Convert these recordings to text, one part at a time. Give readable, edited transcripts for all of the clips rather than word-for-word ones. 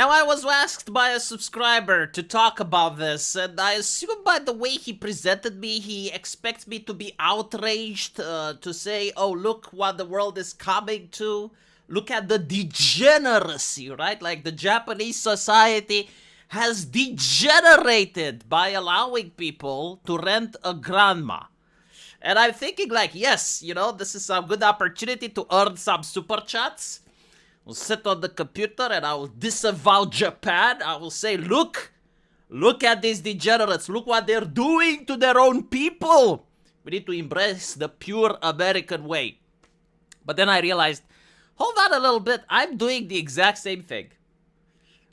Now, I was asked by a subscriber to talk about this, and I assume by the way he presented me, he expects me to be outraged, to say, oh, look what the world is coming to. Look at the degeneracy, right? Like the Japanese society has degenerated by allowing people to rent a grandma. And I'm thinking like, yes, this is a good opportunity to earn some super chats. I'll sit on the computer and I will disavow Japan. I will say, look at these degenerates. Look what they're doing to their own people. We need to embrace the pure American way. But then I realized, hold on a little bit. I'm doing the exact same thing.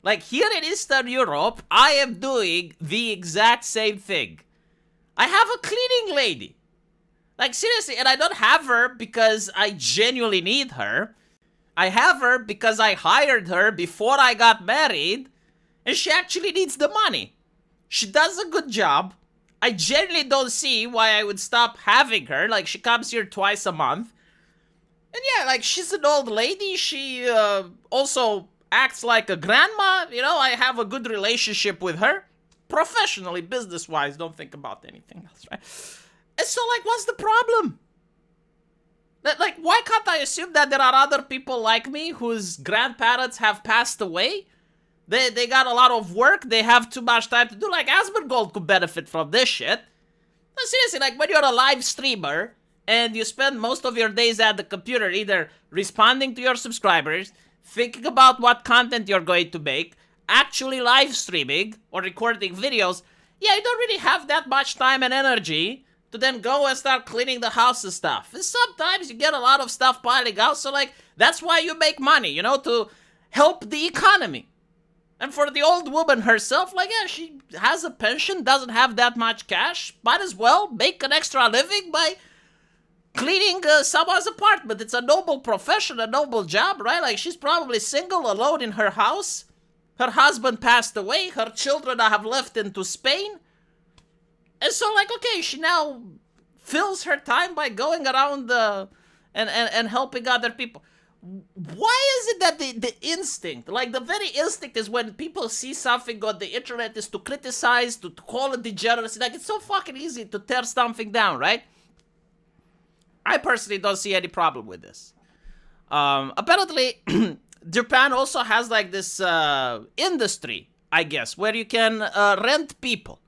Like here in Eastern Europe, I am doing the exact same thing. I have a cleaning lady. Like seriously, and I don't have her because I genuinely need her. I have her because I hired her before I got married, and she actually needs the money. She does a good job. I genuinely don't see why I would stop having her. Like, she comes here twice a month. And yeah, like, she's an old lady. She also acts like a grandma. I have a good relationship with her. Professionally, business-wise, don't think about anything else, right? And so, like, what's the problem? Like, why can't I assume that there are other people like me whose grandparents have passed away? They got a lot of work, they have too much time to do. Like, Asmongold could benefit from this shit. No, seriously, like, when you're a live streamer and you spend most of your days at the computer either responding to your subscribers, thinking about what content you're going to make, actually live streaming or recording videos, yeah, you don't really have that much time and energy to then go and start cleaning the house and stuff. And sometimes you get a lot of stuff piling out, so like, that's why you make money, to help the economy. And for the old woman herself, like, yeah, she has a pension, doesn't have that much cash, might as well make an extra living by cleaning someone's apartment. It's a noble profession, a noble job, right? Like, she's probably single, alone in her house. Her husband passed away, her children have left into Spain. And so, like, okay, she now fills her time by going around and helping other people. Why is it that the instinct, like the very instinct is when people see something on the internet is to criticize, to call it degeneracy. Like, it's so fucking easy to tear something down, right? I personally don't see any problem with this. Apparently, Japan also has like this industry, I guess, where you can rent people.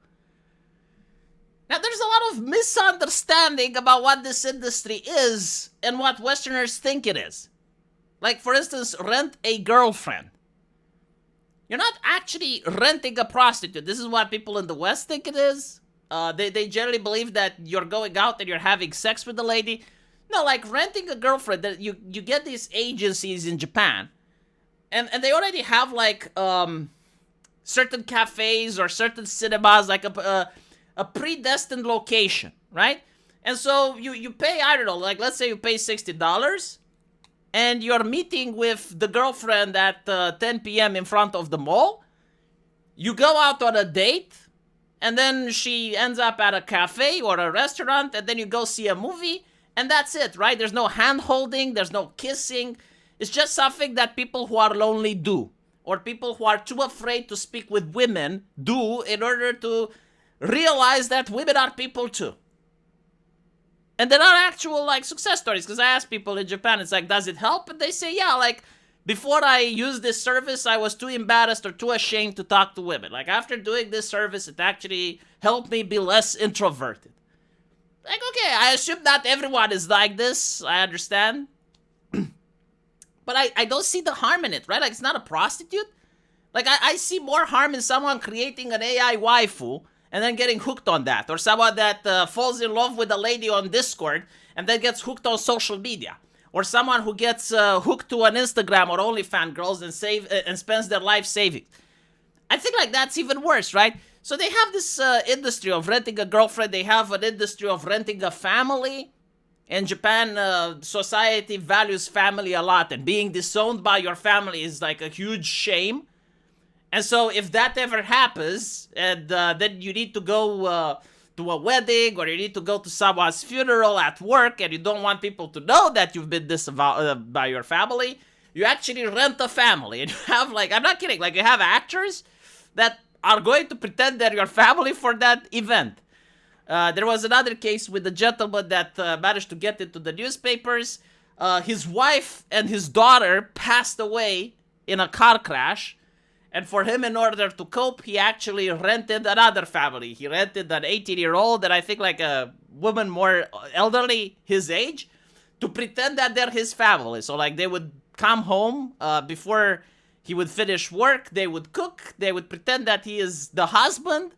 Now, there's a lot of misunderstanding about what this industry is and what Westerners think it is. Like, for instance, rent a girlfriend. You're not actually renting a prostitute. This is what people in the West think it is. They generally believe that you're going out and you're having sex with the lady. No, like, renting a girlfriend, you get these agencies in Japan. And they already have, like, certain cafes or certain cinemas, like a predestined location, right? And so you pay, I don't know, like, let's say you pay $60, and you're meeting with the girlfriend at 10 p.m. in front of the mall. You go out on a date, and then she ends up at a cafe or a restaurant, and then you go see a movie, and that's it, right? There's no hand-holding, there's no kissing. It's just something that people who are lonely do, or people who are too afraid to speak with women do in order to realize that women are people too. And there are actual, like, success stories, because I ask people in Japan, it's like, does it help? And they say, yeah, like, before I used this service, I was too embarrassed or too ashamed to talk to women. Like, after doing this service, it actually helped me be less introverted. Like, okay, I assume not everyone is like this, I understand. But I don't see the harm in it, right? Like, it's not a prostitute. Like, I see more harm in someone creating an AI waifu and then getting hooked on that. Or someone that falls in love with a lady on Discord and then gets hooked on social media. Or someone who gets hooked to an Instagram or OnlyFans girls and spends their life saving. I think, like, that's even worse, right? So they have this industry of renting a girlfriend. They have an industry of renting a family. In Japan, society values family a lot. And being disowned by your family is, like, a huge shame. And so if that ever happens, and then you need to go to a wedding, or you need to go to someone's funeral at work, and you don't want people to know that you've been disavowed by your family, You actually rent a family, and you have like, I'm not kidding, like you have actors that are going to pretend they're your family for that event. There was another case with a gentleman that managed to get into the newspapers. His wife and his daughter passed away in a car crash. And for him, in order to cope, he actually rented another family. He rented an 18-year-old and I think like a woman more elderly, his age, to pretend that they're his family. So like they would come home before he would finish work. They would cook. They would pretend that he is the husband.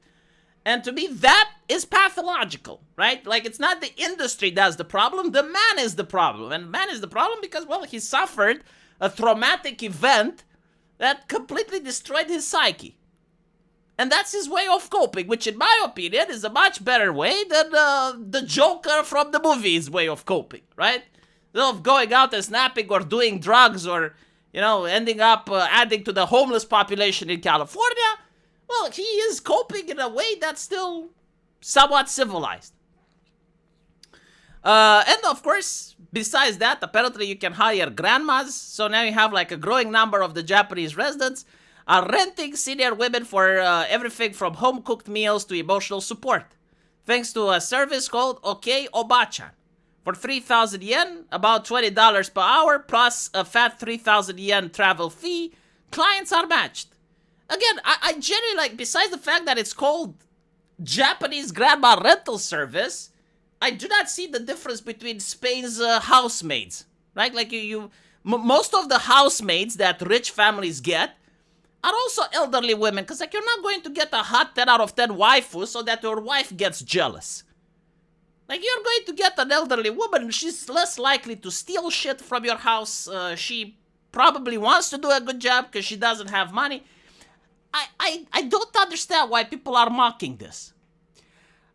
And to me, that is pathological, right? Like, it's not the industry that's the problem. The man is the problem. And man is the problem because, well, he suffered a traumatic event that completely destroyed his psyche. And that's his way of coping, which in my opinion is a much better way than the Joker from the movie's way of coping, right? Instead of going out and snapping or doing drugs or, ending up adding to the homeless population in California, well, he is coping in a way that's still somewhat civilized. And of course, besides that, apparently you can hire grandmas. So now you have like a growing number of the Japanese residents are renting senior women for everything from home-cooked meals to emotional support. Thanks to a service called OK Obachan. For 3,000 yen, about $20 per hour, plus a fat 3,000 yen travel fee, clients are matched. Again, I genuinely like, besides the fact that it's called Japanese grandma rental service, I do not see the difference between Spain's housemaids, right? Like most of the housemaids that rich families get are also elderly women, because like you're not going to get a hot 10 out of 10 waifu so that your wife gets jealous. Like you're going to get an elderly woman, she's less likely to steal shit from your house. She probably wants to do a good job because she doesn't have money. I don't understand why people are mocking this.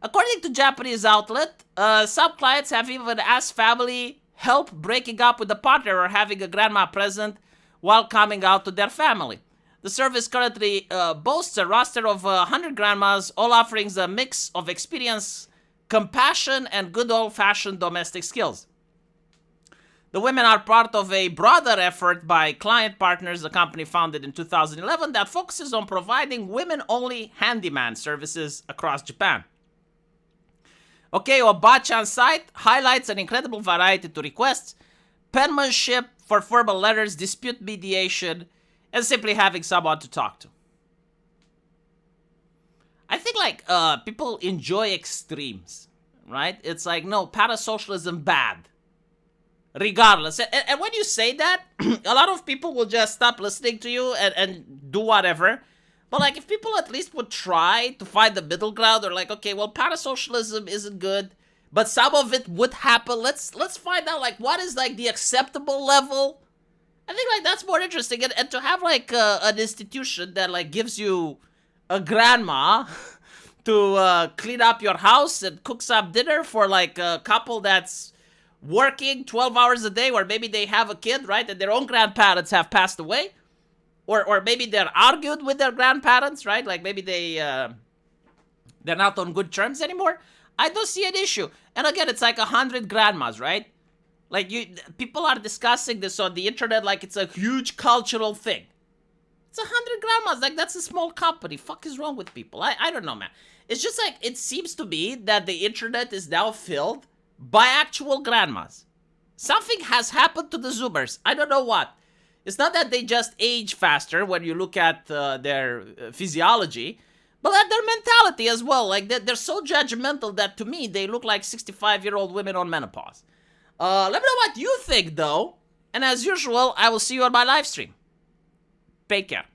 According to Japanese outlet, some clients have even asked family help breaking up with a partner or having a grandma present while coming out to their family. The service currently boasts a roster of 100 grandmas, all offering a mix of experience, compassion, and good old-fashioned domestic skills. The women are part of a broader effort by Client Partners, a company founded in 2011 that focuses on providing women-only handyman services across Japan. OK Obachan's site highlights an incredible variety to requests, penmanship for formal letters, dispute mediation, and simply having someone to talk to. I think like people enjoy extremes, right? It's like, no, parasocialism bad. Regardless. And when you say that, a lot of people will just stop listening to you and do whatever. But like, if people at least would try to find the middle ground, or like, okay, well, parasocialism isn't good, but some of it would happen. Let's find out like what is like the acceptable level. I think like that's more interesting, and to have like an institution that like gives you a grandma to clean up your house and cook some dinner for like a couple that's working 12 hours a day, or maybe they have a kid, right, and their own grandparents have passed away, or maybe they're argued with their grandparents, right, like maybe they're not on good terms anymore. I don't see an issue. And again, it's like 100 grandmas, right? Like people are discussing this on the internet like it's a huge cultural thing. It's 100 grandmas, like that's a small company. Fuck is wrong with people? I don't know, man. It's just like, it seems to me that the internet is now filled by actual grandmas. Something has happened to the Zoomers. I don't know what. It's not that they just age faster when you look at their physiology, but at their mentality as well. Like they're so judgmental that to me they look like 65-year-old women on menopause. Let me know what you think though. And as usual, I will see you on my live stream. Take care.